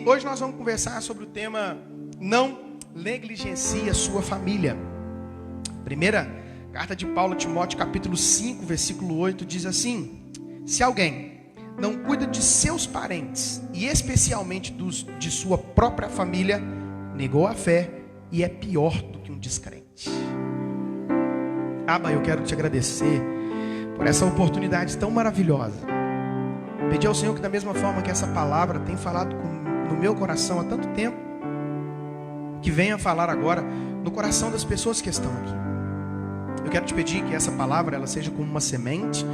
E hoje nós vamos conversar sobre o tema não negligencie a sua família. Primeira carta de Paulo a Timóteo, capítulo 5, versículo 8, diz assim: se alguém não cuida de seus parentes, e especialmente de sua própria família, negou a fé e é pior do que um descrente. Abba, eu quero te agradecer por essa oportunidade tão maravilhosa. Pedir ao Senhor que da mesma forma que essa palavra tem falado no meu coração há tanto tempo, que venha falar agora no coração das pessoas que estão aqui. Eu quero te pedir que essa palavra ela seja como uma semente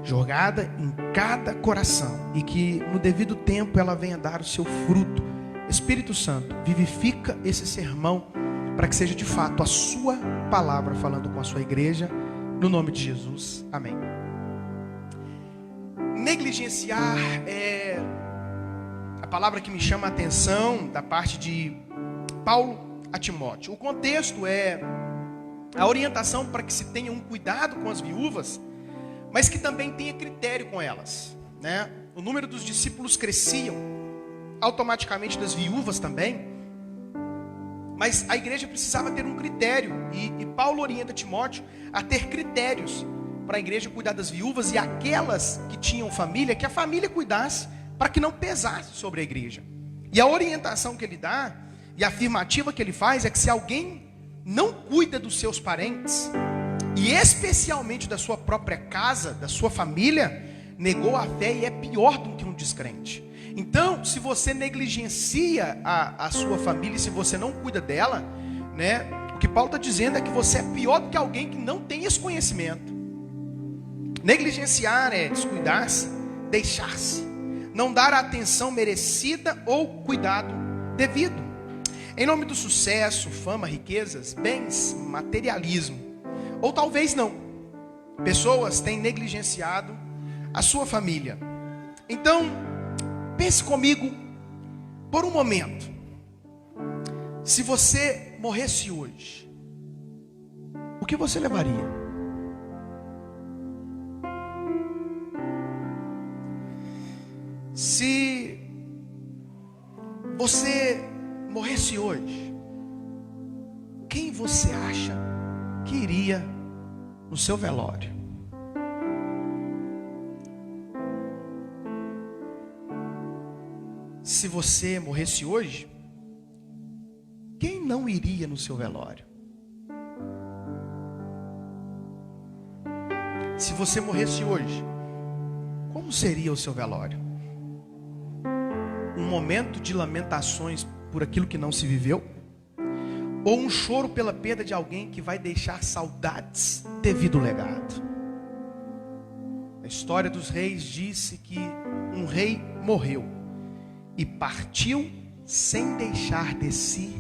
jogada em cada coração e que no devido tempo ela venha dar o seu fruto. Espírito Santo, vivifica esse sermão para que seja de fato a sua palavra falando com a sua igreja, no nome de Jesus, amém. Negligenciar é a palavra que me chama a atenção da parte de Paulo a Timóteo. O contexto é a orientação para que se tenha um cuidado com as viúvas, mas que também tenha critério com elas, né? O número dos discípulos cresciam, automaticamente das viúvas também, mas a igreja precisava ter um critério, e Paulo orienta Timóteo a ter critérios para a igreja cuidar das viúvas e aquelas que tinham família, que a família cuidasse para que não pesasse sobre a igreja. E a orientação que ele dá e a afirmativa que ele faz é que se alguém não cuida dos seus parentes, e especialmente da sua própria casa, da sua família, negou a fé e é pior do que um descrente. Então, se você negligencia a sua família, se você não cuida dela, né, o que Paulo está dizendo é que você é pior do que alguém que não tem esse conhecimento. Negligenciar é descuidar-se, deixar-se, não dar a atenção merecida ou cuidado devido. Em nome do sucesso, fama, riquezas, bens, materialismo, ou talvez não, pessoas têm negligenciado a sua família. Então, pense comigo por um momento. Se você morresse hoje, o que você levaria? Se você morresse hoje, quem você acha que iria no seu velório? Se você morresse hoje, quem não iria no seu velório? Se você morresse hoje, como seria o seu velório? Um momento de lamentações por aquilo que não se viveu? Ou um choro pela perda de alguém que vai deixar saudades devido ao legado? A história dos reis disse que um rei morreu e partiu sem deixar de si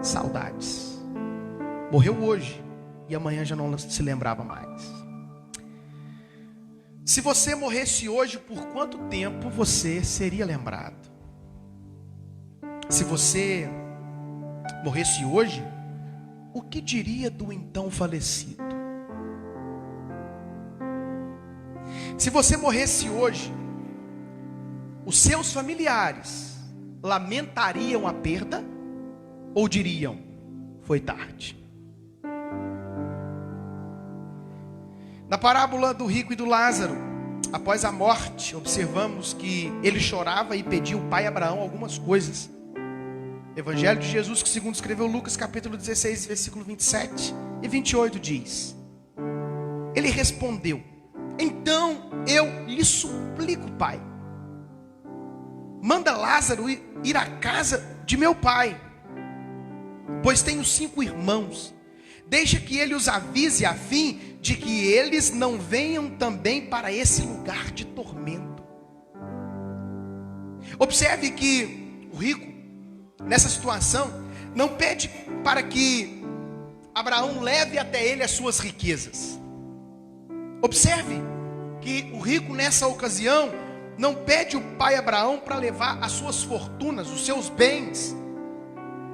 saudades. Morreu hoje e amanhã já não se lembrava mais. Se você morresse hoje, por quanto tempo você seria lembrado? Se você morresse hoje, o que diria do então falecido? Se você morresse hoje, os seus familiares lamentariam a perda ou diriam, foi tarde? Na parábola do rico e do Lázaro, após a morte, observamos que ele chorava e pedia ao pai Abraão algumas coisas. Evangelho de Jesus, que segundo escreveu Lucas, capítulo 16, versículo 27 e 28 diz: ele respondeu, então eu lhe suplico, pai, manda Lázaro ir à casa de meu pai, pois tenho 5 irmãos. Deixa que ele os avise a fim de que eles não venham também para esse lugar de tormento. Observe que o rico, nessa situação, não pede para que Abraão leve até ele as suas riquezas. Observe que o rico nessa ocasião não pede o pai Abraão para levar as suas fortunas, os seus bens.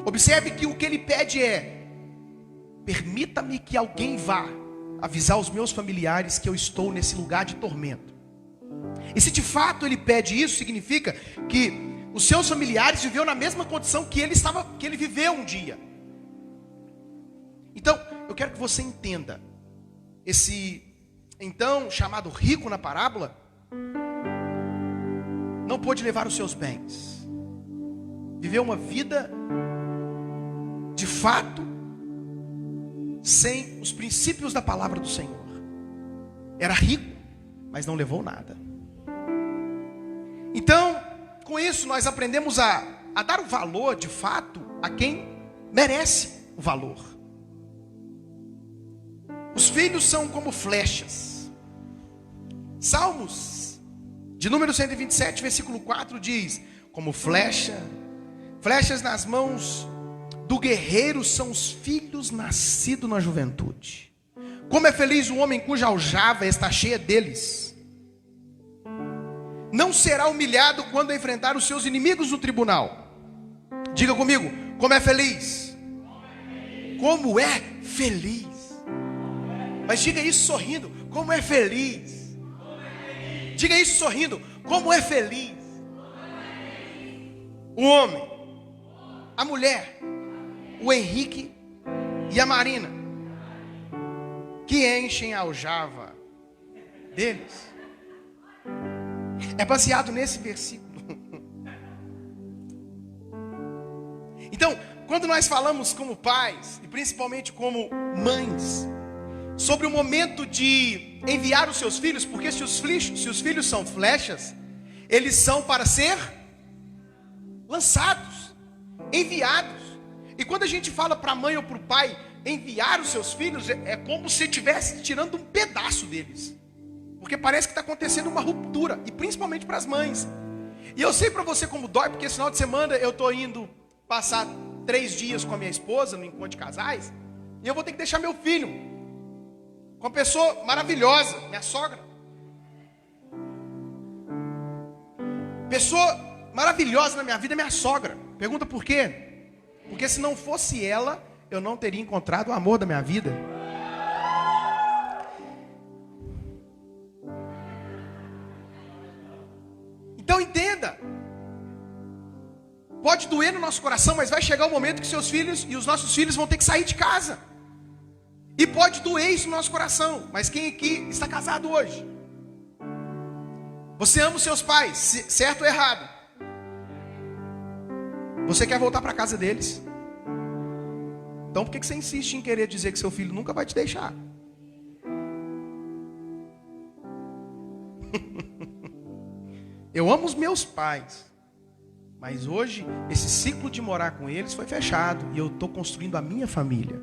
Observe que o que ele pede é: permita-me que alguém vá avisar os meus familiares que eu estou nesse lugar de tormento. E se de fato ele pede isso, significa que os seus familiares viveu na mesma condição que ele viveu um dia. Então, eu quero que você entenda, esse então chamado rico na parábola, não pôde levar os seus bens, viveu uma vida, de fato, sem os princípios da palavra do Senhor. Era rico, mas não levou nada. Então, com isso nós aprendemos a dar o valor, de fato, a quem merece o valor. Os filhos são como flechas. Salmos, de número 127, versículo 4, diz: como flechas nas mãos do guerreiro são os filhos nascidos na juventude. Como é feliz o homem cuja aljava está cheia deles. Não será humilhado quando enfrentar os seus inimigos no tribunal. Diga comigo, como é feliz? Como é feliz? Mas diga isso sorrindo, como é feliz? Diga isso sorrindo, como é feliz? O homem, a mulher, o Henrique e a Marina, que enchem a aljava deles. É baseado nesse versículo. Então, quando nós falamos como pais, e principalmente como mães, sobre o momento de enviar os seus filhos, porque se os filhos são flechas, eles são para ser lançados, enviados. E quando a gente fala para a mãe ou para o pai enviar os seus filhos, é como se estivesse tirando um pedaço deles, porque parece que está acontecendo uma ruptura, e principalmente para as mães. E eu sei para você como dói, porque esse final de semana eu estou indo passar 3 dias com a minha esposa no encontro de casais, e eu vou ter que deixar meu filho com uma pessoa maravilhosa, minha sogra. Pessoa maravilhosa na minha vida é minha sogra. Pergunta por quê? Porque se não fosse ela, eu não teria encontrado o amor da minha vida. Então entenda. Pode doer no nosso coração, mas vai chegar o momento que seus filhos e os nossos filhos vão ter que sair de casa. E pode doer isso no nosso coração. Mas quem aqui está casado hoje? Você ama os seus pais, certo ou errado? Você quer voltar para a casa deles? Então por que você insiste em querer dizer que seu filho nunca vai te deixar? Eu amo os meus pais, mas hoje esse ciclo de morar com eles foi fechado e eu estou construindo a minha família.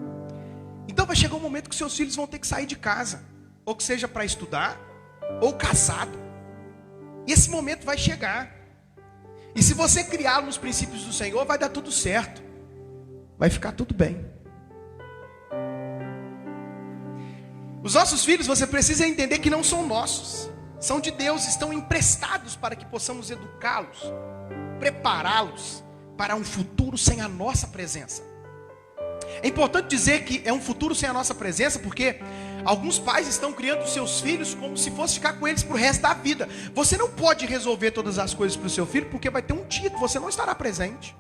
Então vai chegar um momento que seus filhos vão ter que sair de casa, ou que seja para estudar, ou casado. E esse momento vai chegar. E se você criá-lo nos princípios do Senhor, vai dar tudo certo. Vai ficar tudo bem. Os nossos filhos, você precisa entender que não são nossos. São de Deus, estão emprestados para que possamos educá-los, prepará-los para um futuro sem a nossa presença. É importante dizer que é um futuro sem a nossa presença, porque alguns pais estão criando seus filhos como se fosse ficar com eles para o resto da vida. Você não pode resolver todas as coisas para o seu filho, porque vai ter um dia que você não estará presente.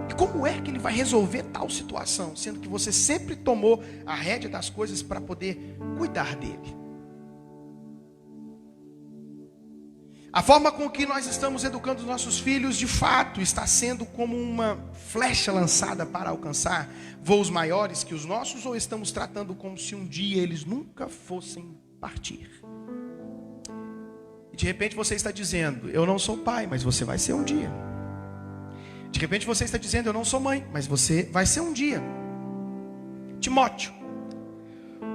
E como é que ele vai resolver tal situação, sendo que você sempre tomou a rédea das coisas para poder cuidar dele? A forma com que nós estamos educando os nossos filhos, de fato, está sendo como uma flecha lançada para alcançar voos maiores que os nossos, ou estamos tratando como se um dia eles nunca fossem partir? E de repente você está dizendo, eu não sou pai, mas você vai ser um dia. De repente você está dizendo, eu não sou mãe, mas você vai ser um dia. Timóteo,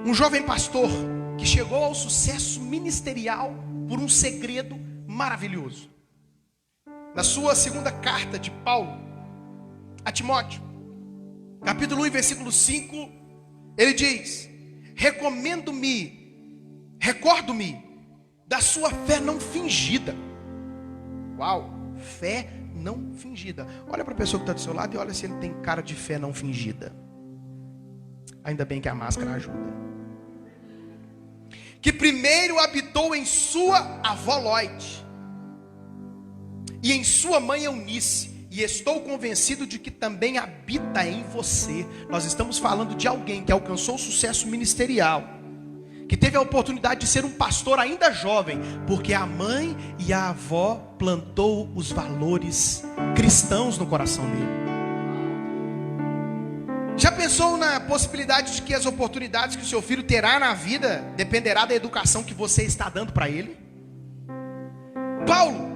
um jovem pastor que chegou ao sucesso ministerial por um segredo maravilhoso. Na sua segunda carta de Paulo a Timóteo, capítulo 1, versículo 5, ele diz: recordo-me da sua fé não fingida. Uau, fé não fingida. Olha para a pessoa que está do seu lado e olha se ele tem cara de fé não fingida. Ainda bem que a máscara ajuda. Que primeiro habitou em sua avó Loide, e em sua mãe Eunice, e estou convencido de que também habita em você. Nós estamos falando de alguém que alcançou o sucesso ministerial, que teve a oportunidade de ser um pastor ainda jovem, porque a mãe e a avó plantou os valores cristãos no coração dele. Já pensou na possibilidade de que as oportunidades que o seu filho terá na vida dependerá da educação que você está dando para ele? Paulo,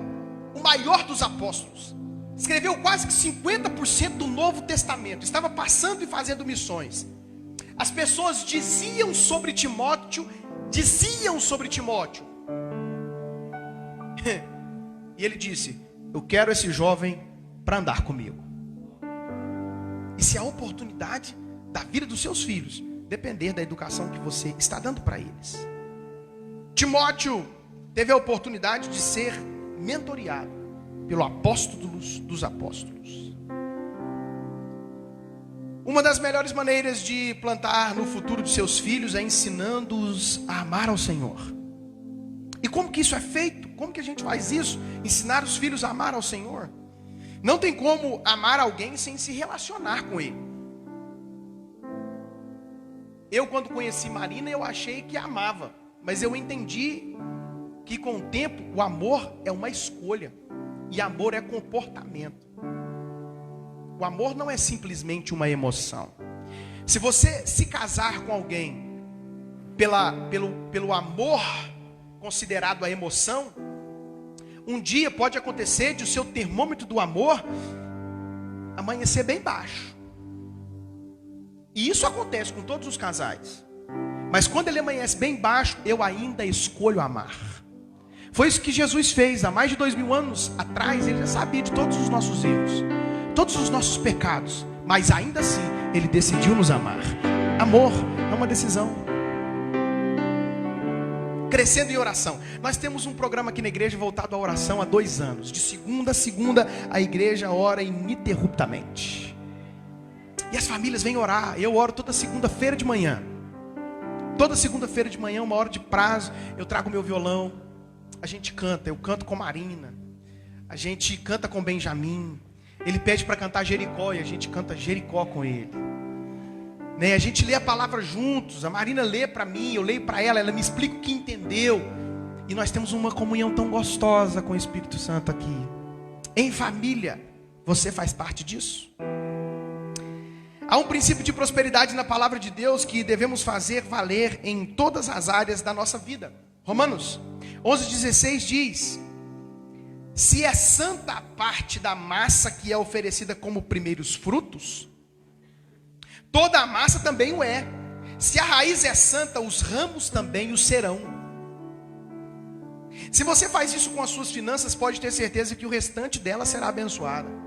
o maior dos apóstolos, escreveu quase que 50% do Novo Testamento, estava passando e fazendo missões. As pessoas diziam sobre Timóteo, e ele disse: eu quero esse jovem para andar comigo. E se a oportunidade da vida dos seus filhos depender da educação que você está dando para eles. Timóteo teve a oportunidade de ser mentoreado pelo apóstolo dos apóstolos. Uma das melhores maneiras de plantar no futuro de seus filhos é ensinando-os a amar ao Senhor. E como que isso é feito? Como que a gente faz isso? Ensinar os filhos a amar ao Senhor? Não tem como amar alguém sem se relacionar com ele. Eu, quando conheci Marina, eu achei que amava, mas eu entendi que com o tempo o amor é uma escolha, e amor é comportamento. O amor não é simplesmente uma emoção. Se você se casar com alguém pelo amor considerado a emoção, um dia pode acontecer de o seu termômetro do amor amanhecer bem baixo. E isso acontece com todos os casais. Mas quando ele amanhece bem baixo, eu ainda escolho amar. Foi isso que Jesus fez há mais de 2000 anos atrás. Ele já sabia de todos os nossos erros, todos os nossos pecados, mas ainda assim ele decidiu nos amar. Amor é uma decisão. Crescendo em oração. Nós temos um programa aqui na igreja voltado à oração há 2 anos. De segunda a segunda a igreja ora ininterruptamente. E as famílias vêm orar. Eu oro toda segunda-feira de manhã. Toda segunda-feira de manhã, 1 hora de prazo, eu trago meu violão. A gente canta, eu canto com Marina. A gente canta com Benjamin. Ele pede para cantar Jericó e a gente canta Jericó com ele. A gente lê a palavra juntos. A Marina lê para mim, eu leio para ela. Ela me explica o que entendeu. E nós temos uma comunhão tão gostosa com o Espírito Santo aqui. Em família, você faz parte disso. Há um princípio de prosperidade na palavra de Deus que devemos fazer valer em todas as áreas da nossa vida. Romanos 11,16 diz: se é santa a parte da massa que é oferecida como primeiros frutos, toda a massa também o é. Se a raiz é santa, os ramos também o serão. Se você faz isso com as suas finanças, pode ter certeza que o restante dela será abençoado.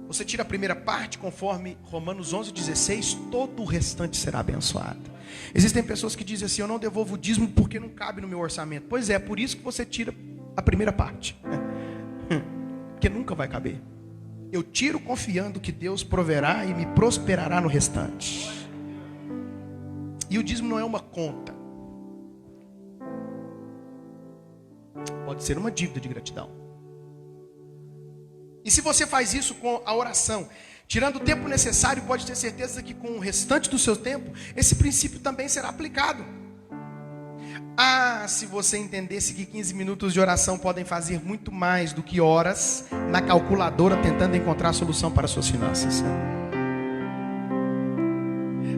Você tira a primeira parte, conforme Romanos 11,16, todo o restante será abençoado. Existem pessoas que dizem assim: eu não devolvo o dízimo porque não cabe no meu orçamento. Pois é, por isso que você tira a primeira parte, porque nunca vai caber. Eu tiro confiando que Deus proverá e me prosperará no restante. E o dízimo não é uma conta. Pode ser uma dívida de gratidão. E se você faz isso com a oração, tirando o tempo necessário, pode ter certeza que com o restante do seu tempo, esse princípio também será aplicado. Ah, se você entendesse que 15 minutos de oração podem fazer muito mais do que horas na calculadora tentando encontrar a solução para as suas finanças.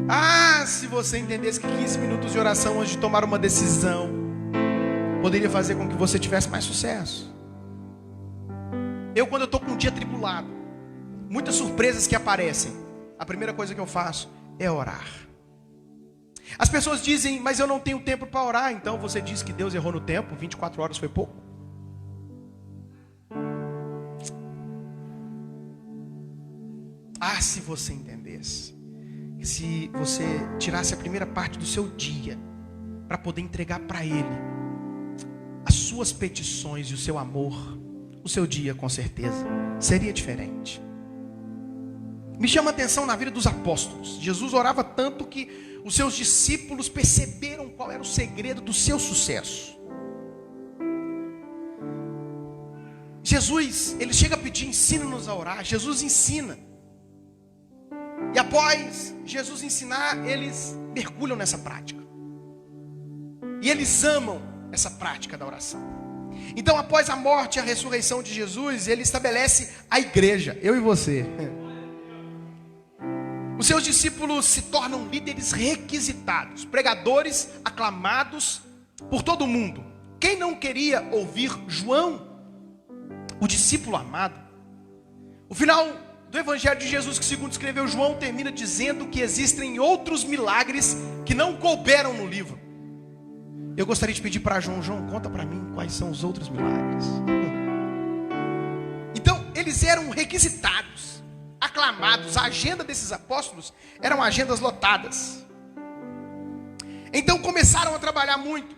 Ah, se você entendesse que 15 minutos de oração antes de tomar uma decisão poderia fazer com que você tivesse mais sucesso. Quando eu estou com um dia tribulado, muitas surpresas que aparecem, a primeira coisa que eu faço é orar. As pessoas dizem: mas eu não tenho tempo para orar. Então você diz que Deus errou no tempo, 24 horas foi pouco. Ah, se você entendesse, que se você tirasse a primeira parte do seu dia para poder entregar para Ele as suas petições e o seu amor, o seu dia com certeza seria diferente. Me chama a atenção na vida dos apóstolos. Jesus orava tanto que os seus discípulos perceberam qual era o segredo do seu sucesso. Jesus, ele chega a pedir, ensina-nos a orar. Jesus ensina. E após Jesus ensinar, eles mergulham nessa prática. E eles amam essa prática da oração. Então, após a morte e a ressurreição de Jesus, ele estabelece a igreja, eu e você. Os seus discípulos se tornam líderes requisitados, pregadores aclamados por todo mundo. Quem não queria ouvir João, o discípulo amado? O final do Evangelho de Jesus, que segundo escreveu João, termina dizendo que existem outros milagres que não couberam no livro. Eu gostaria de pedir para João, conta para mim quais são os outros milagres. Então, eles eram requisitados, aclamados. A agenda desses apóstolos eram agendas lotadas. Então começaram a trabalhar muito,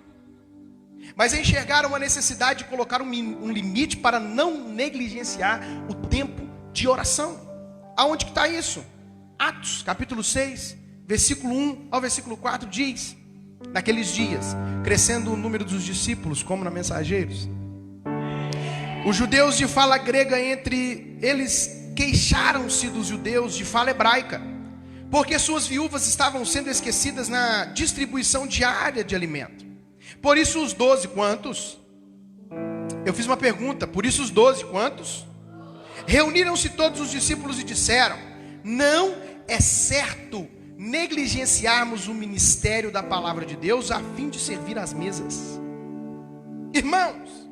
mas enxergaram a necessidade de colocar um limite para não negligenciar o tempo de oração. Aonde que está isso? Atos, capítulo 6, versículo 1 ao versículo 4 diz: naqueles dias, crescendo o número dos discípulos, como na Mensageiros, os judeus de fala grega entre eles queixaram-se dos judeus de fala hebraica, porque suas viúvas estavam sendo esquecidas na distribuição diária de alimento. Por isso os 12, quantos? Eu fiz uma pergunta, por isso os 12, quantos? Reuniram-se todos os discípulos e disseram: não é certo negligenciarmos o ministério da palavra de Deus a fim de servir às mesas. Irmãos,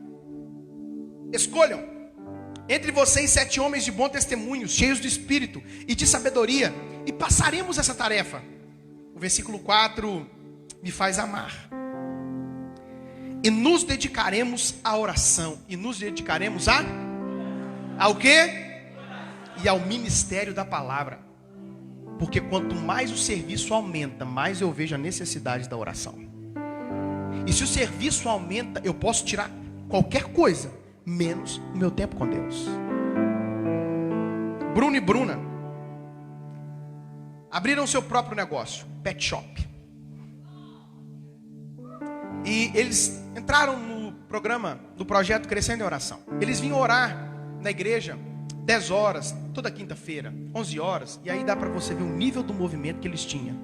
escolham entre vocês 7 homens de bom testemunho, cheios de espírito e de sabedoria, e passaremos essa tarefa. O versículo 4 me faz amar. E nos dedicaremos à oração. E nos dedicaremos ao quê? E ao ministério da palavra. Porque quanto mais o serviço aumenta, mais eu vejo a necessidade da oração. E se o serviço aumenta, eu posso tirar qualquer coisa, menos o meu tempo com Deus. Bruno e Bruna abriram seu próprio negócio, pet shop. E eles entraram no programa do projeto Crescendo em Oração. Eles vinham orar na igreja 10 horas, toda quinta-feira, 11 horas. E aí dá para você ver o nível do movimento que eles tinham.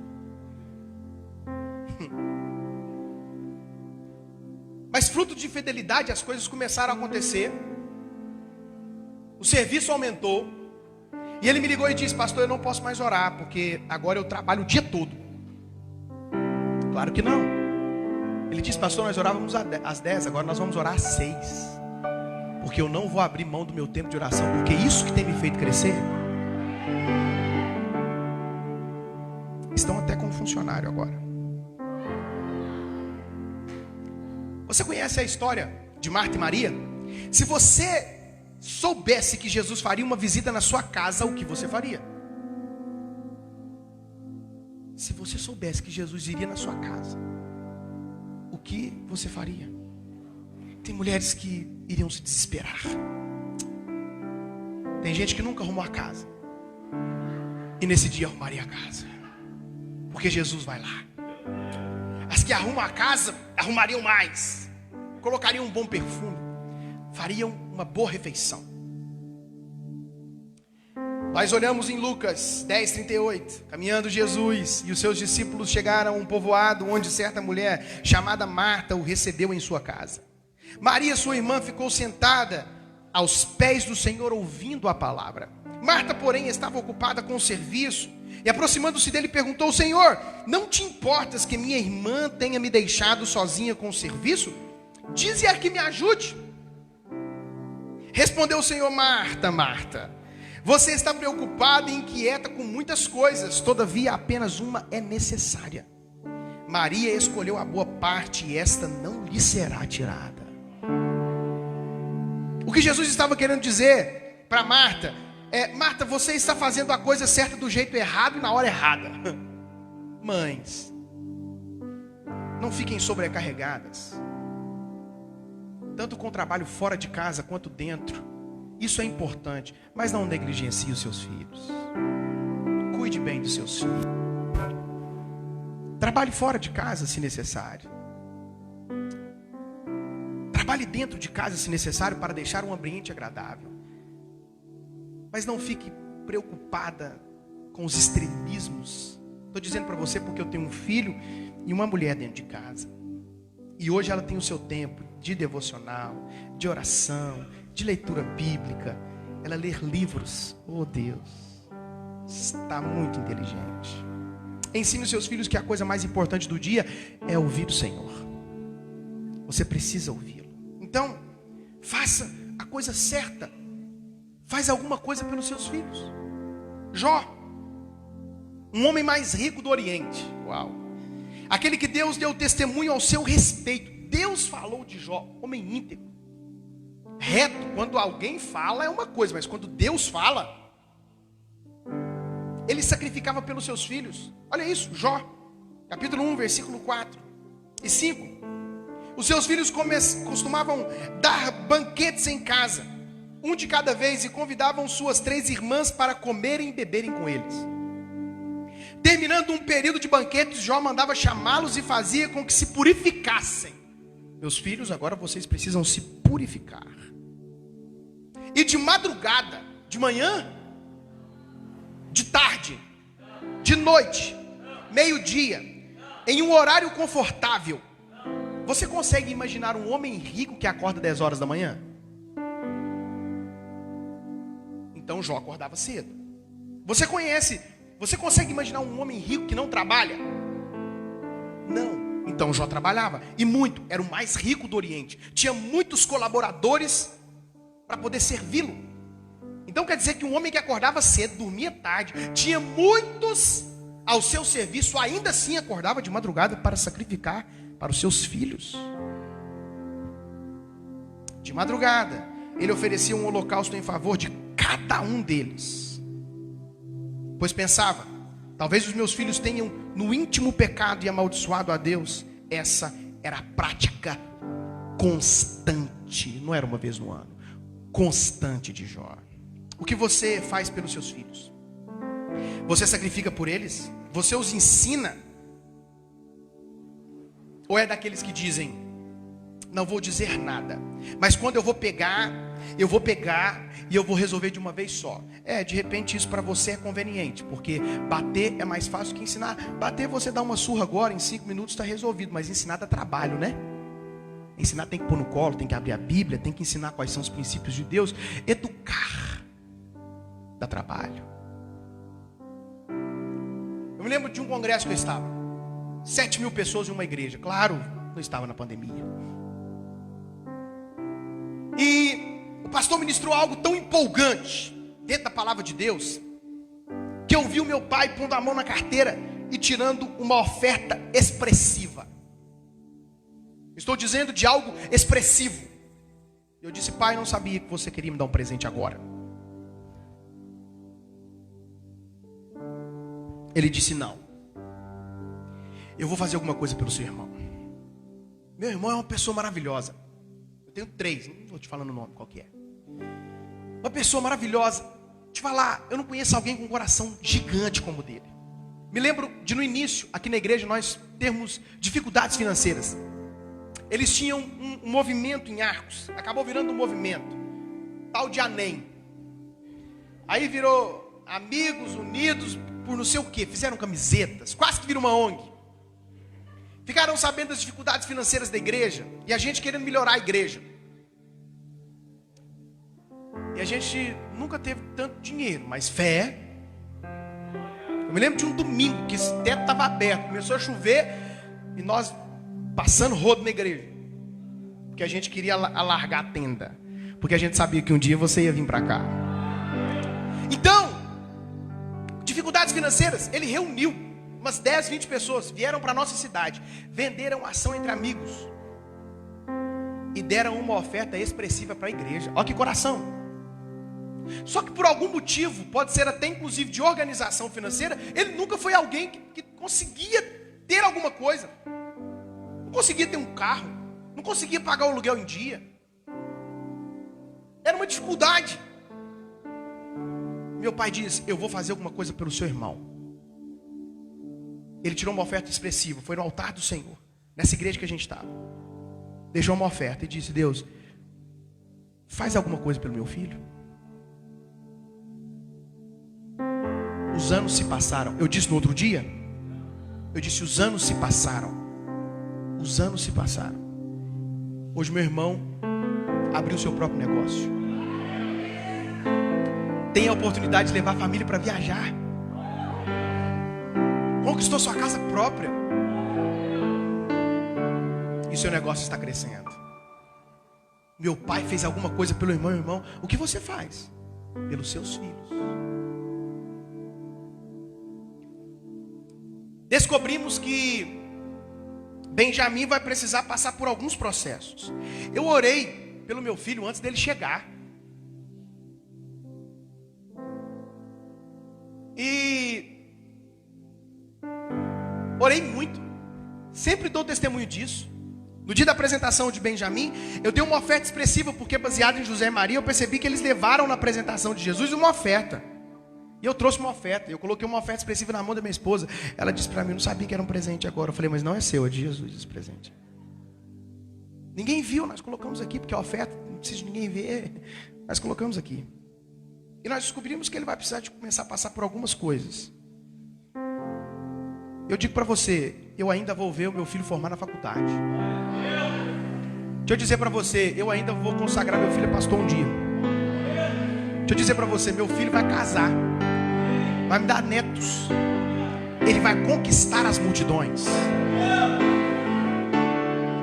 Mas fruto de fidelidade, as coisas começaram a acontecer. O serviço aumentou. E ele me ligou e disse: pastor, eu não posso mais orar, porque agora eu trabalho o dia todo. Claro que não. Ele disse: pastor, nós orávamos às 10, agora nós vamos orar às 6. Porque eu não vou abrir mão do meu tempo de oração, porque isso que tem me feito crescer. Estão até com um funcionário agora. Você conhece a história de Marta e Maria? Se você soubesse que Jesus faria uma visita na sua casa, o que você faria? Se você soubesse que Jesus iria na sua casa, o que você faria? Tem mulheres que iriam se desesperar. Tem gente que nunca arrumou a casa, e nesse dia arrumaria a casa, porque Jesus vai lá. As que arrumam a casa, arrumariam mais, colocariam um bom perfume, fariam uma boa refeição. Nós olhamos em Lucas 10:38, caminhando Jesus e os seus discípulos chegaram a um povoado onde certa mulher chamada Marta o recebeu em sua casa. Maria, sua irmã, ficou sentada aos pés do Senhor ouvindo a palavra. Marta, porém, estava ocupada com o serviço e, aproximando-se dele, perguntou: Senhor, não te importas que minha irmã tenha me deixado sozinha com o serviço? Dize-a que me ajude. Respondeu o Senhor: Marta, Marta, você está preocupada e inquieta com muitas coisas, todavia apenas uma é necessária. Maria escolheu a boa parte e esta não lhe será tirada. O que Jesus estava querendo dizer para Marta é: Marta, você está fazendo a coisa certa do jeito errado e na hora errada. Mães, não fiquem sobrecarregadas, tanto com o trabalho fora de casa quanto dentro. Isso é importante, mas não negligencie os seus filhos. Cuide bem dos seus filhos. Trabalhe fora de casa se necessário. Trabalhe dentro de casa, se necessário, para deixar um ambiente agradável. Mas não fique preocupada com os extremismos. Estou dizendo para você porque eu tenho um filho e uma mulher dentro de casa. E hoje ela tem o seu tempo de devocional, de oração, de leitura bíblica. Ela lê livros. Oh Deus, está muito inteligente. Ensine os seus filhos que a coisa mais importante do dia é ouvir o Senhor. Você precisa ouvi-lo. Então, faça a coisa certa. Faz alguma coisa pelos seus filhos. Jó, um homem mais rico do Oriente. Uau. Aquele que Deus deu testemunho ao seu respeito. Deus falou de Jó, homem íntegro. Reto, quando alguém fala é uma coisa, mas quando Deus fala, ele sacrificava pelos seus filhos. Olha isso, Jó, capítulo 1, versículo 4 e 5. Os seus filhos costumavam dar banquetes em casa, um de cada vez, e convidavam suas 3 irmãs para comerem e beberem com eles. Terminando um período de banquetes, Jó mandava chamá-los e fazia com que se purificassem. Meus filhos, agora vocês precisam se purificar. E de madrugada, de manhã, de tarde, de noite, meio-dia, em um horário confortável. Você consegue imaginar um homem rico que acorda 10 horas da manhã? Então Jó acordava cedo. Você consegue imaginar um homem rico que não trabalha? Não. Então Jó trabalhava, e muito, era o mais rico do Oriente. Tinha muitos colaboradores para poder servi-lo. Então quer dizer que um homem que acordava cedo, dormia tarde, tinha muitos ao seu serviço, ainda assim acordava de madrugada para sacrificar para os seus filhos. De madrugada, ele oferecia um holocausto em favor de cada um deles. Pois pensava, talvez os meus filhos tenham no íntimo pecado e amaldiçoado a Deus. Essa era a prática constante, não era uma vez no ano, constante de Jó. O que você faz pelos seus filhos? Você sacrifica por eles? Você os ensina? Ou é daqueles que dizem, não vou dizer nada, mas quando eu vou pegar e eu vou resolver de uma vez só? De repente isso para você é conveniente, porque bater é mais fácil que ensinar. Bater, você dá uma surra agora, em 5 minutos está resolvido, mas ensinar dá trabalho, né? Ensinar tem que pôr no colo, tem que abrir a Bíblia, tem que ensinar quais são os princípios de Deus. Educar dá trabalho. Eu me lembro de um congresso que eu estava, 7.000 pessoas em uma igreja. Claro, não estava na pandemia. E o pastor ministrou algo tão empolgante dentro da palavra de Deus, que eu vi o meu pai pondo a mão na carteira e tirando uma oferta expressiva. Estou dizendo de algo expressivo. Eu disse, pai, não sabia que você queria me dar um presente agora. Ele disse, não. Eu vou fazer alguma coisa pelo seu irmão. Meu irmão é uma pessoa maravilhosa. Eu tenho 3, não vou te falando o nome, qual que é. Uma pessoa maravilhosa. Te falar, eu não conheço alguém com um coração gigante como o dele. Me lembro de no início, aqui na igreja, nós termos dificuldades financeiras. Eles tinham um movimento em Arcos, acabou virando um movimento, tal de ANEM. Aí virou Amigos Unidos por não sei o que, fizeram camisetas, quase que virou uma ONG. Ficaram sabendo das dificuldades financeiras da igreja, e a gente querendo melhorar a igreja. E a gente nunca teve tanto dinheiro, mas fé. Eu me lembro de um domingo que esse teto estava aberto, começou a chover e nós passando rodo na igreja, porque a gente queria alargar a tenda, porque a gente sabia que um dia você ia vir para cá. Então, dificuldades financeiras, ele reuniu umas 10, 20 pessoas, vieram para a nossa cidade, venderam ação entre amigos e deram uma oferta expressiva para a igreja. Olha que coração. Só que por algum motivo, pode ser até inclusive de organização financeira, ele nunca foi alguém que conseguia ter alguma coisa. Não conseguia ter um carro, não conseguia pagar o aluguel em dia. Era uma dificuldade. Meu pai disse, eu vou fazer alguma coisa pelo seu irmão. Ele tirou uma oferta expressiva, foi no altar do Senhor, nessa igreja que a gente estava. deixou uma oferta e disse: Deus, faz alguma coisa pelo meu filho. Os anos se passaram. Eu disse no outro dia, eu disse: os anos se passaram. Os anos se passaram. Hoje meu irmão abriu seu próprio negócio. Tem a oportunidade de levar a família para viajar. Conquistou sua casa própria. E seu negócio está crescendo. Meu pai fez alguma coisa pelo irmão. Irmão, o que você faz? Pelos seus filhos. Descobrimos que Benjamim vai precisar passar por alguns processos. Eu orei pelo meu filho antes dele chegar. E orei muito. Sempre dou testemunho disso. No dia da apresentação de Benjamim, eu dei uma oferta expressiva, porque baseado em José e Maria, eu percebi que eles levaram na apresentação de Jesus uma oferta. E eu trouxe uma oferta. Eu coloquei uma oferta expressiva na mão da minha esposa. Ela disse para mim: não sabia que era um presente agora. Eu falei: mas não é seu, é de Jesus esse presente. Ninguém viu, nós colocamos aqui, porque a oferta não precisa de ninguém ver. Nós colocamos aqui. E nós descobrimos que ele vai precisar de começar a passar por algumas coisas. Eu digo para você, eu ainda vou ver o meu filho formar na faculdade. Deixa eu dizer para você, eu ainda vou consagrar meu filho a pastor um dia. Deixa eu dizer para você, meu filho vai casar, vai me dar netos, ele vai conquistar as multidões.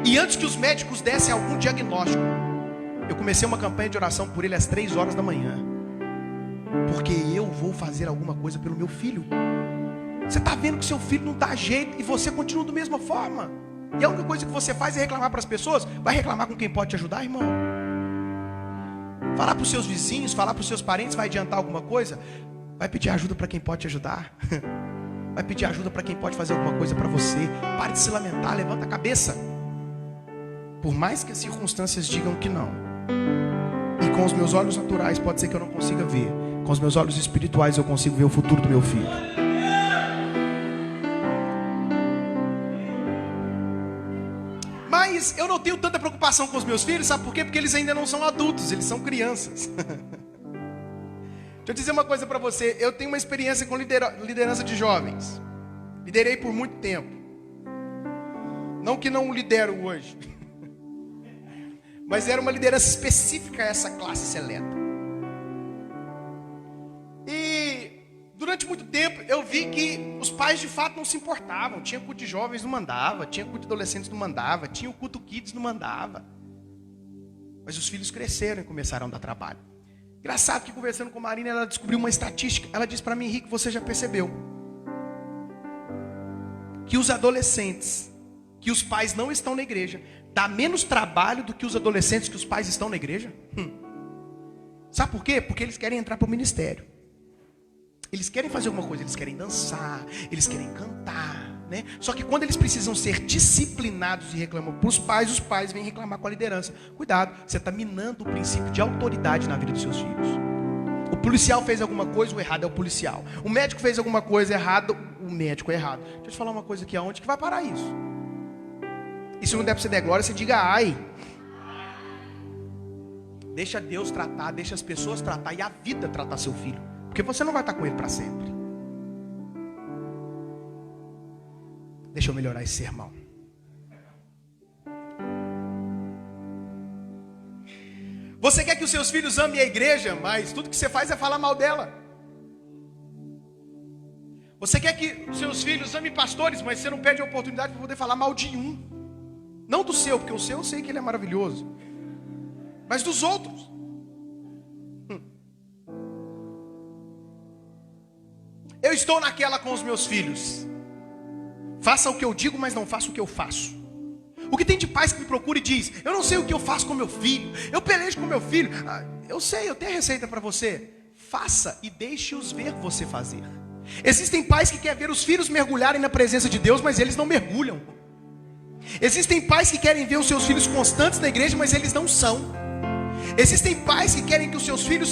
E antes que os médicos dessem algum diagnóstico, eu comecei uma campanha de oração por ele às 3 horas da manhã. Porque eu vou fazer alguma coisa pelo meu filho. Você está vendo que seu filho não dá jeito e você continua da mesma forma. E a única coisa que você faz é reclamar para as pessoas. Vai reclamar com quem pode te ajudar, irmão? Falar para os seus vizinhos, falar para os seus parentes, vai adiantar alguma coisa? Vai pedir ajuda para quem pode te ajudar. Vai pedir ajuda para quem pode fazer alguma coisa para você. Pare de se lamentar, levanta a cabeça. Por mais que as circunstâncias digam que não. E com os meus olhos naturais pode ser que eu não consiga ver. Com os meus olhos espirituais eu consigo ver o futuro do meu filho. Mas eu não tenho tanta preocupação com os meus filhos, sabe por quê? Porque eles ainda não são adultos, eles são crianças. Deixa eu dizer uma coisa para você. Eu tenho uma experiência com liderança de jovens. Liderei por muito tempo. Não que não lidero hoje. Mas era uma liderança específica a essa classe seleta. E durante muito tempo eu vi que os pais de fato não se importavam. Tinha culto de jovens, não mandava. Tinha culto de adolescentes, não mandava. Tinha o culto kids, não mandava. Mas os filhos cresceram e começaram a dar trabalho. Engraçado que conversando com a Marina, ela descobriu uma estatística. Ela disse para mim: Henrique, você já percebeu que os adolescentes que os pais não estão na igreja dá menos trabalho do que os adolescentes que os pais estão na igreja? Sabe por quê? Porque eles querem entrar para o ministério. Eles querem fazer alguma coisa, eles querem dançar, eles querem cantar, né? Só que quando eles precisam ser disciplinados e reclamam para os pais vêm reclamar com a liderança. Cuidado, você está minando o princípio de autoridade na vida dos seus filhos. O policial fez alguma coisa, o errado é o policial. O médico fez alguma coisa errada, o médico é errado. Deixa eu te falar uma coisa aqui, aonde que vai parar isso? E se não der para você der glória, você diga ai. Deixa Deus tratar, deixa as pessoas tratar e a vida tratar seu filho. Porque você não vai estar com ele para sempre. Deixa eu melhorar esse sermão. Você quer que os seus filhos amem a igreja, mas tudo que você faz é falar mal dela. Você quer que os seus filhos amem pastores, mas você não perde a oportunidade de poder falar mal de um. Não do seu, porque o seu eu sei que ele é maravilhoso. Mas dos outros. Eu estou naquela com os meus filhos. Faça o que eu digo, mas não faça o que eu faço. O que tem de pais que me procura e diz: eu não sei o que eu faço com meu filho, eu pelejo com meu filho. Eu sei, eu tenho a receita para você. Faça e deixe-os ver você fazer. Existem pais que querem ver os filhos mergulharem na presença de Deus, mas eles não mergulham. Existem pais que querem ver os seus filhos constantes na igreja, mas eles não são. Existem pais que querem que os seus filhos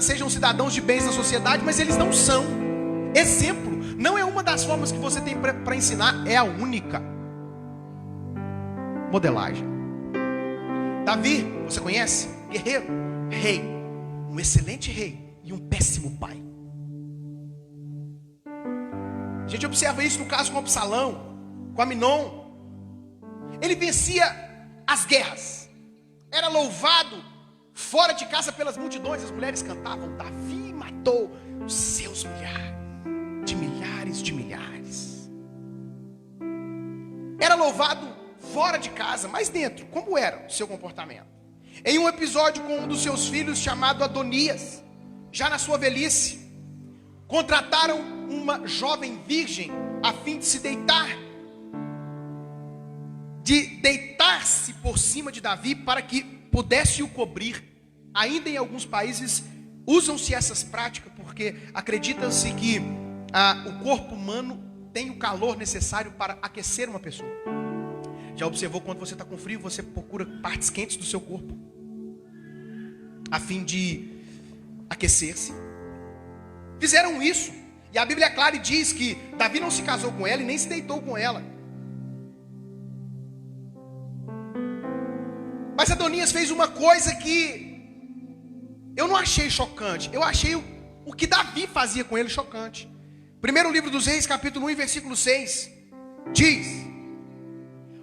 sejam cidadãos de bens na sociedade, mas eles não são. Exemplo não é uma das formas que você tem para ensinar, é a única. Modelagem. Davi, você conhece? Guerreiro, rei, um excelente rei e um péssimo pai. A gente observa isso no caso com Absalão, com Aminon. Ele vencia as guerras, era louvado fora de casa pelas multidões. As mulheres cantavam: Davi matou os seus milhares de milhares. Era louvado fora de casa, mas dentro, como era o seu comportamento? Em um episódio com um dos seus filhos, chamado Adonias, já na sua velhice, contrataram uma jovem virgem a fim de deitar-se por cima de Davi para que pudesse o cobrir. Ainda em alguns países usam-se essas práticas porque acredita-se que o corpo humano tem o calor necessário para aquecer uma pessoa. Já observou quando você está com frio, você procura partes quentes do seu corpo a fim de aquecer-se? Fizeram isso, e a Bíblia é clara e diz que Davi não se casou com ela e nem se deitou com ela. Mas Adonias fez uma coisa que eu não achei chocante. Eu achei o que Davi fazia com ele chocante. Primeiro livro dos Reis, capítulo 1, versículo 6, diz: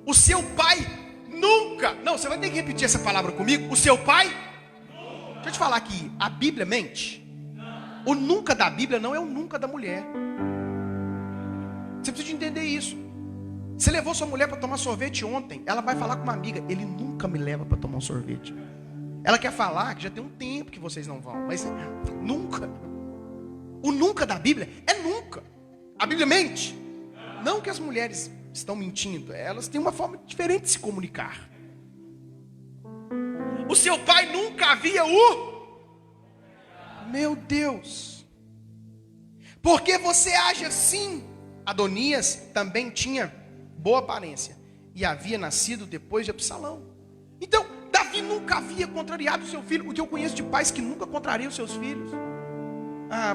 o seu pai nunca... Não, você vai ter que repetir essa palavra comigo. O seu pai... Deixa eu te falar aqui, a Bíblia mente. O nunca da Bíblia não é o nunca da mulher. Você precisa de entender isso. Você levou sua mulher para tomar sorvete ontem, ela vai falar com uma amiga: ele nunca me leva para tomar um sorvete. Ela quer falar que já tem um tempo que vocês não vão, mas nunca. O nunca da Bíblia é nunca. A Bíblia mente. Não que as mulheres estão mentindo, elas têm uma forma diferente de se comunicar. O seu pai nunca havia Meu Deus. Por que você age assim? Adonias também tinha boa aparência e havia nascido depois de Absalão. Então, Davi nunca havia contrariado o seu filho. O que eu conheço de pais que nunca contrariam os seus filhos.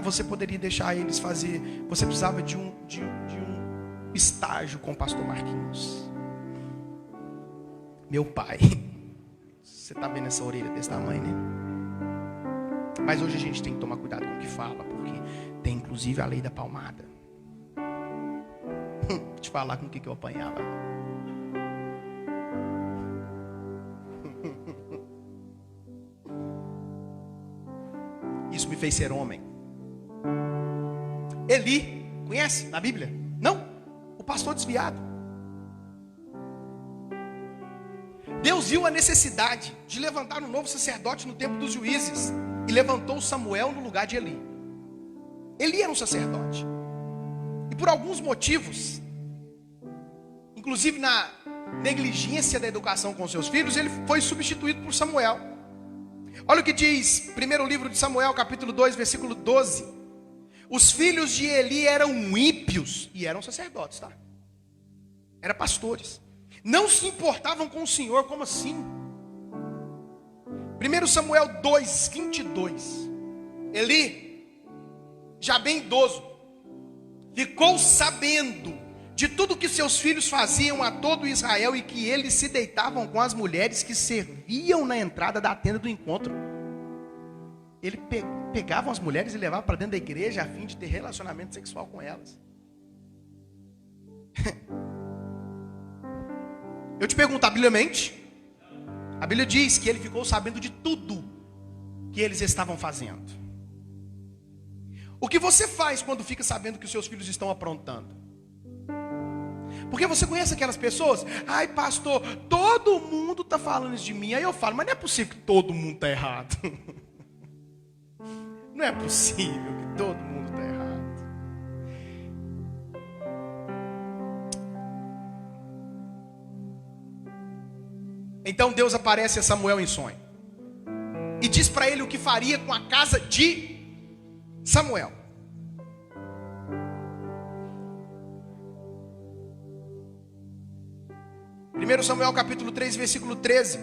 Você poderia deixar eles fazer. Você precisava de um estágio com o pastor Marquinhos. Meu pai. Você está vendo essa orelha desse tamanho, né? Mas hoje a gente tem que tomar cuidado com o que fala, porque tem inclusive a lei da palmada. Vou te falar com o que eu apanhava. Isso me fez ser homem. Eli, conhece na Bíblia? Não? O pastor desviado. Deus viu a necessidade de levantar um novo sacerdote no tempo dos juízes e levantou Samuel no lugar de Eli. Eli era um sacerdote. E por alguns motivos, inclusive na negligência da educação com seus filhos, ele foi substituído por Samuel. Olha o que diz, primeiro livro de Samuel, capítulo 2, versículo 12. Os filhos de Eli eram ímpios e eram sacerdotes, tá? Eram pastores. Não se importavam com o Senhor. Como assim? 1 Samuel 2, 22. Eli, já bem idoso, ficou sabendo de tudo que seus filhos faziam a todo Israel e que eles se deitavam com as mulheres que serviam na entrada da tenda do encontro. Ele pegava as mulheres e levava para dentro da igreja a fim de ter relacionamento sexual com elas. Eu te pergunto, a Bíblia mente? A Bíblia diz que ele ficou sabendo de tudo que eles estavam fazendo. O que você faz quando fica sabendo que os seus filhos estão aprontando? Porque você conhece aquelas pessoas? Ai, pastor, todo mundo está falando isso de mim. Aí eu falo, mas não é possível que todo mundo está errado. Não é possível que todo mundo está errado. Então Deus aparece a Samuel em sonho e diz para ele o que faria com a casa de Samuel. Primeiro Samuel capítulo 3, versículo 13.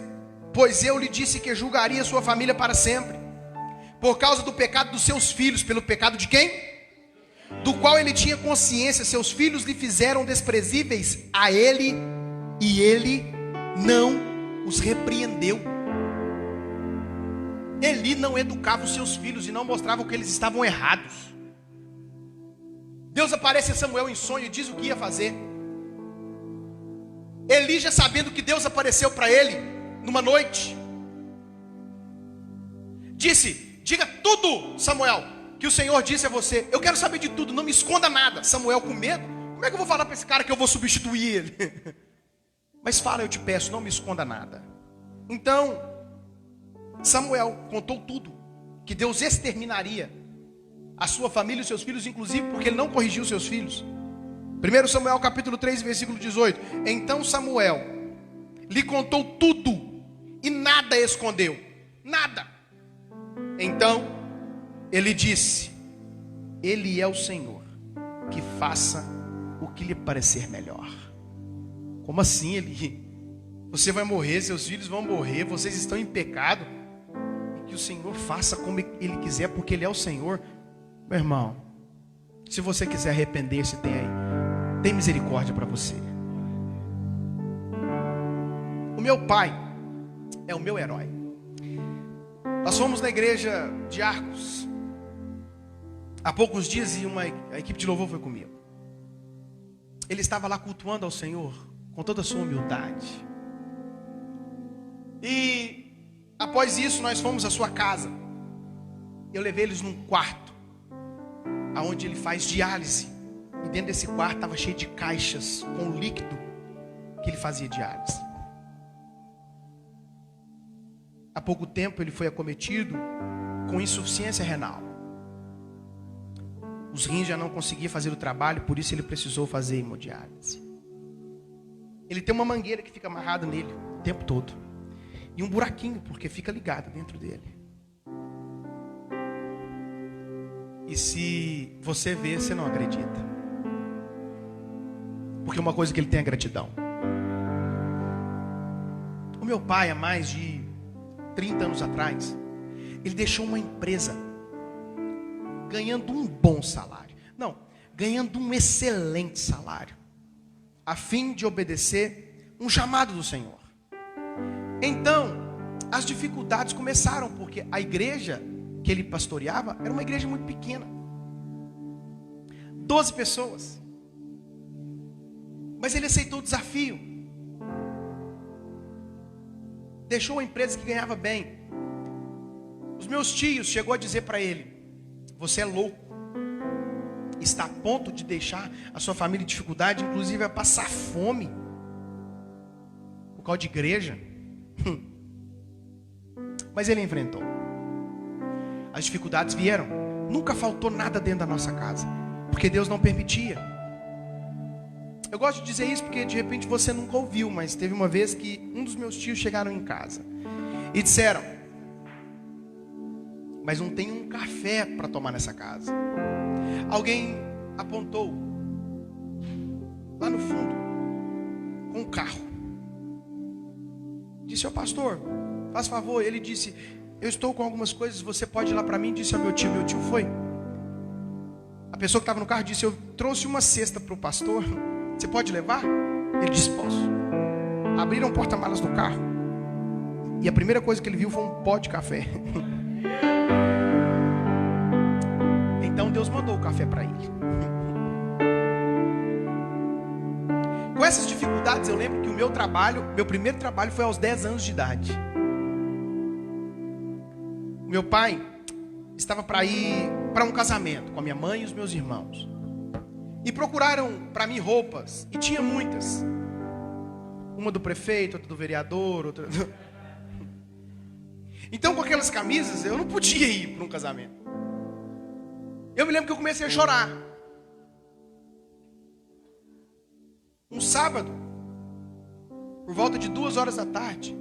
Pois eu lhe disse que julgaria sua família para sempre, por causa do pecado dos seus filhos. Pelo pecado de quem? Do qual ele tinha consciência. Seus filhos lhe fizeram desprezíveis a ele, e ele não os repreendeu. Eli não educava os seus filhos e não mostrava que eles estavam errados. Deus aparece a Samuel em sonho e diz o que ia fazer. Eli, já sabendo que Deus apareceu para ele numa noite, disse: diga tudo, Samuel, que o Senhor disse a você. Eu quero saber de tudo, não me esconda nada. Samuel, com medo: como é que eu vou falar para esse cara que eu vou substituir ele? Mas fala, eu te peço, não me esconda nada. Então Samuel contou tudo, que Deus exterminaria a sua família e os seus filhos, inclusive porque ele não corrigiu seus filhos. 1 Samuel capítulo 3, versículo 18. Então Samuel lhe contou tudo e nada escondeu, nada. Então ele disse: Ele é o Senhor, que faça o que lhe parecer melhor. Como assim, Eli? Você vai morrer, seus filhos vão morrer, vocês estão em pecado, e que o Senhor faça como Ele quiser, porque Ele é o Senhor. Meu irmão, se você quiser arrepender-se, tem misericórdia para você. O meu pai é o meu herói. Nós fomos na igreja de Arcos há poucos dias e a equipe de louvor foi comigo. Ele estava lá cultuando ao Senhor com toda a sua humildade. E após isso nós fomos à sua casa. Eu levei eles num quarto aonde ele faz diálise. E dentro desse quarto estava cheio de caixas com o líquido que ele fazia diálise. Há pouco tempo ele foi acometido com insuficiência renal. Os rins já não conseguiam fazer o trabalho, por isso ele precisou fazer hemodiálise. Ele tem uma mangueira que fica amarrada nele o tempo todo. E um buraquinho, porque fica ligado dentro dele. E se você vê, você não acredita. Porque uma coisa que ele tem é gratidão. O meu pai, há mais de 30 anos atrás, ele deixou uma empresa ganhando um bom salário. Não, ganhando um excelente salário, a fim de obedecer um chamado do Senhor. Então, as dificuldades começaram, porque a igreja que ele pastoreava era uma igreja muito pequena, 12 pessoas. Mas ele aceitou o desafio. Deixou a empresa que ganhava bem. Os meus tios chegou a dizer para ele: você é louco, está a ponto de deixar a sua família em dificuldade, inclusive a passar fome por causa de igreja. Mas ele enfrentou. As dificuldades vieram. Nunca faltou nada dentro da nossa casa, porque Deus não permitia. Eu gosto de dizer isso porque de repente você nunca ouviu, mas teve uma vez que um dos meus tios chegaram em casa e disseram: mas não tem um café para tomar nessa casa. Alguém apontou lá no fundo com um carro. Disse ao pastor: faz favor. Ele disse: eu estou com algumas coisas, você pode ir lá para mim? Disse ao meu tio foi. A pessoa que estava no carro disse: eu trouxe uma cesta para o pastor, você pode levar? Ele disse: posso. Abriram o porta-malas do carro e a primeira coisa que ele viu foi um pó de café. Então Deus mandou o café para ele. Com essas dificuldades, eu lembro que o meu primeiro trabalho foi aos 10 anos de idade. Meu pai estava para ir para um casamento com a minha mãe e os meus irmãos. E procuraram para mim roupas, e tinha muitas. Uma do prefeito, outra do vereador, outra... Então com aquelas camisas eu não podia ir para um casamento. Eu me lembro que eu comecei a chorar. Um sábado, por volta de 2 horas da tarde,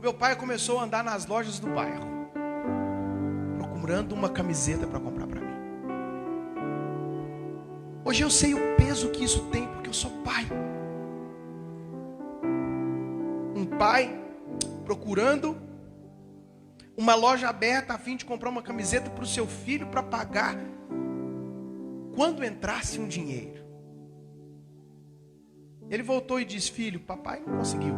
meu pai começou a andar nas lojas do bairro, procurando uma camiseta para comprar para mim. Hoje eu sei o peso que isso tem, porque eu sou pai. Um pai procurando uma loja aberta a fim de comprar uma camiseta para o seu filho para pagar quando entrasse um dinheiro. Ele voltou e disse: filho, papai não conseguiu.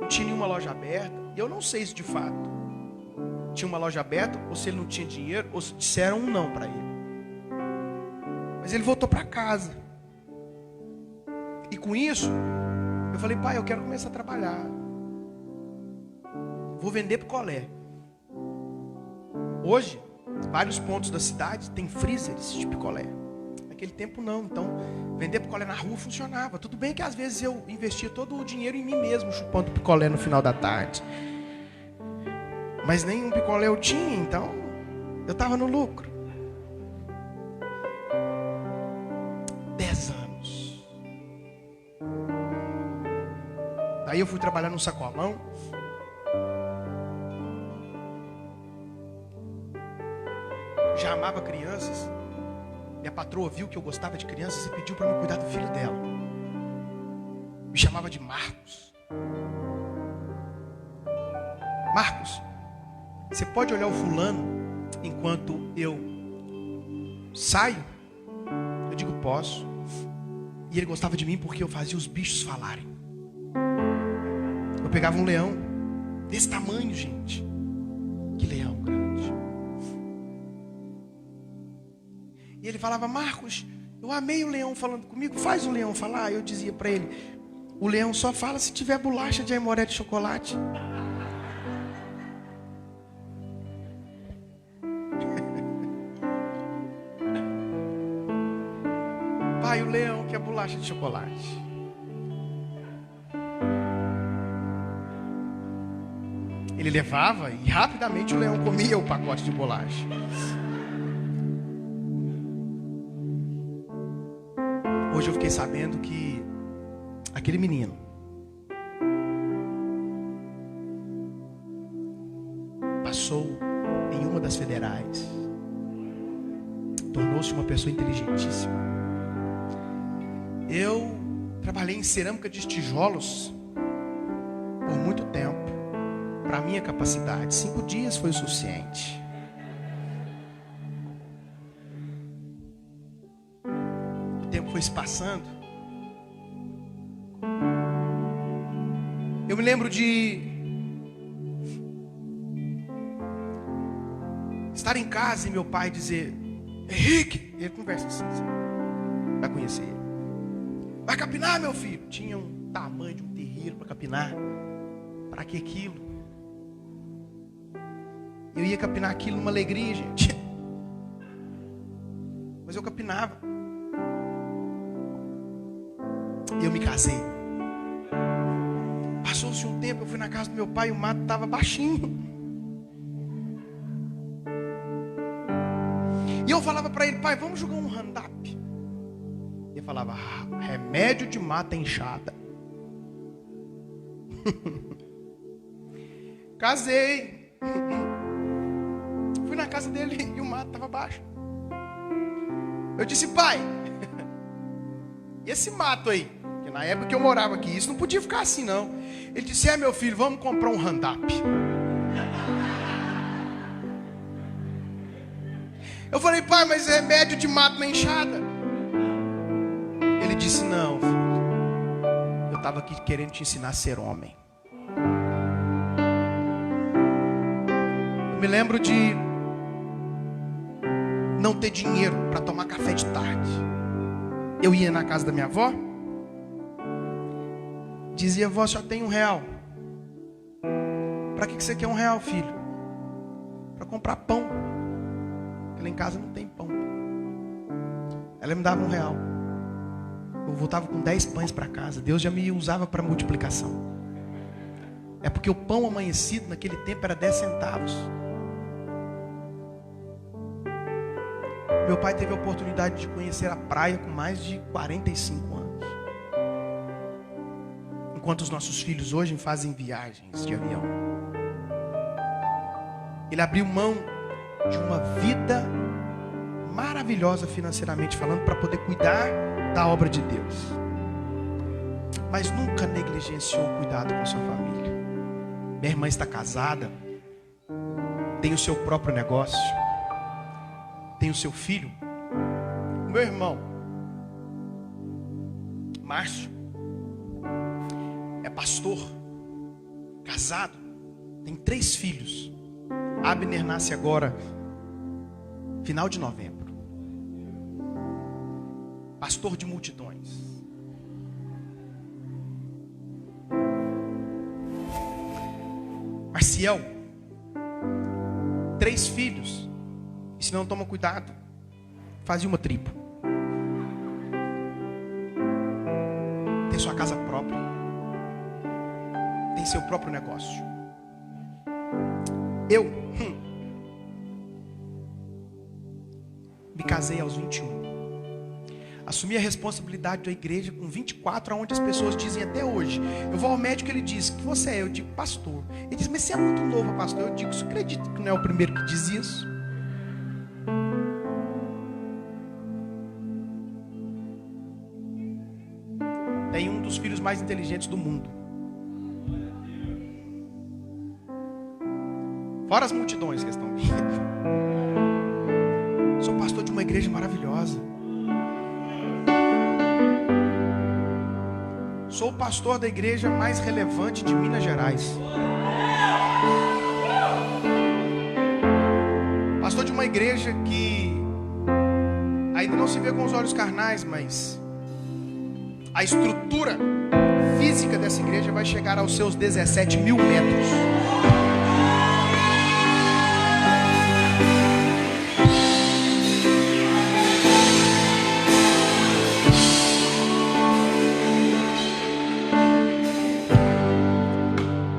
não tinha nenhuma loja aberta. E eu não sei se de fato tinha uma loja aberta, ou se ele não tinha dinheiro, ou se disseram um não para ele. Mas ele voltou para casa. E com isso, eu falei, pai, eu quero começar a trabalhar. Vou vender picolé. Hoje, vários pontos da cidade tem freezers de picolé. Naquele tempo não. Então, vender picolé na rua funcionava. Tudo bem que às vezes eu investia todo o dinheiro em mim mesmo, chupando picolé no final da tarde. Mas nenhum picolé eu tinha, então eu estava no lucro. 10 anos. Aí eu fui trabalhar num sacolão. Já amava crianças. Minha patroa viu que eu gostava de crianças e pediu para me cuidar do filho dela. Me chamava de Marcos. Marcos, você pode olhar o fulano enquanto eu saio? Eu digo, posso. E ele gostava de mim porque eu fazia os bichos falarem. Eu pegava um leão desse tamanho, gente. Que leão grande. E ele falava, Marcos, eu amei o leão falando comigo, faz o leão falar. Eu dizia para ele, o leão só fala se tiver bolacha de aimoré de chocolate. Pai, o leão quer bolacha de chocolate. Ele levava e rapidamente o leão comia o pacote de bolacha. Hoje eu fiquei sabendo que aquele menino passou em uma das federais, tornou-se uma pessoa inteligentíssima. Eu trabalhei em cerâmica de tijolos por muito tempo, para a minha capacidade. 5 dias foi o suficiente. O tempo foi se passando. Eu me lembro de estar em casa e meu pai dizer, Henrique, ele conversa assim, vai conhecer ele. Vai capinar, meu filho. Tinha um tamanho de um terreiro para capinar. Para que aquilo? Eu ia capinar aquilo numa alegria, gente. Mas eu capinava. E eu me casei. Passou-se um tempo, eu fui na casa do meu pai e o mato estava baixinho. E eu falava para ele, pai, vamos jogar um hand-up. Ele falava, remédio de mata inchada. Casei. Fui na casa dele e o mato estava baixo. Eu disse, pai, e esse mato aí? Porque na época que eu morava aqui, isso não podia ficar assim não. Ele disse, meu filho, vamos comprar um hand-up. Eu falei, pai, mas remédio de mato na enxada. Ele disse, não, filho, eu estava aqui querendo te ensinar a ser homem. Eu me lembro de não ter dinheiro para tomar café de tarde. Eu ia na casa da minha avó, dizia, vó, só tem R$1. Para que você quer R$1, filho? Para comprar pão. Porque lá em casa não tem pão. Ela me dava R$1. Eu voltava com 10 pães para casa. Deus já me usava para multiplicação. É porque o pão amanhecido naquele tempo era 10 centavos. Meu pai teve a oportunidade de conhecer a praia com mais de 45 anos. Enquanto os nossos filhos hoje fazem viagens de avião. Ele abriu mão de uma vida maravilhosa financeiramente falando para poder cuidar da obra de Deus. Mas nunca negligenciou o cuidado com sua família. Minha irmã está casada, tem o seu próprio negócio, tem o seu filho. O meu irmão Márcio é pastor casado, tem 3 filhos. Abner nasce agora, final de novembro. Pastor de multidões. Marcial, 3 filhos. E se não toma cuidado, fazia uma tribo. Tem sua casa própria. Tem seu próprio negócio. Eu me casei aos 21. Assumi a responsabilidade da igreja com 24, onde as pessoas dizem até hoje. Eu vou ao médico, ele diz: que você é? Eu digo: pastor. Ele diz: mas você é muito novo, pastor. Eu digo: você acredita que não é o primeiro que diz isso? Tem um dos filhos mais inteligentes do mundo. Fora as multidões que estão vindo. Sou pastor de uma igreja maravilhosa. Sou o pastor da igreja mais relevante de Minas Gerais. Pastor de uma igreja que ainda não se vê com os olhos carnais, mas a estrutura física dessa igreja vai chegar aos seus 17 mil metros.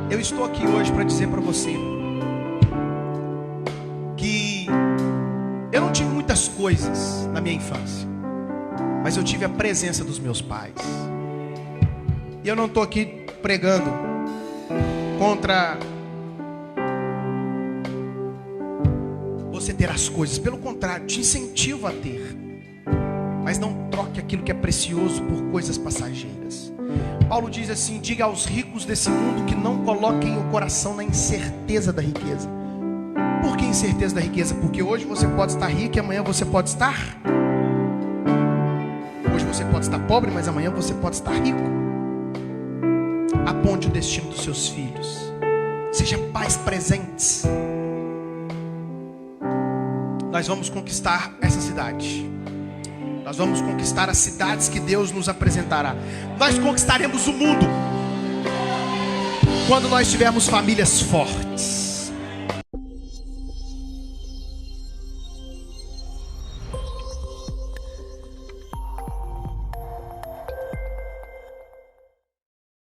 Eu estou aqui hoje para dizer para você que eu não tive muitas coisas na minha infância, mas eu tive a presença dos meus pais. E eu não estou aqui pregando contra você ter as coisas. Pelo contrário, te incentivo a ter. Mas não troque aquilo que é precioso por coisas passageiras. Paulo diz assim: diga aos ricos desse mundo que não coloquem o coração na incerteza da riqueza. Por que incerteza da riqueza? Porque hoje você pode estar rico e amanhã você pode estar... Hoje você pode estar pobre, mas amanhã você pode estar rico. Aponte o destino dos seus filhos. Seja pais presentes. Nós vamos conquistar essa cidade. Nós vamos conquistar as cidades que Deus nos apresentará. Nós conquistaremos o mundo quando nós tivermos famílias fortes.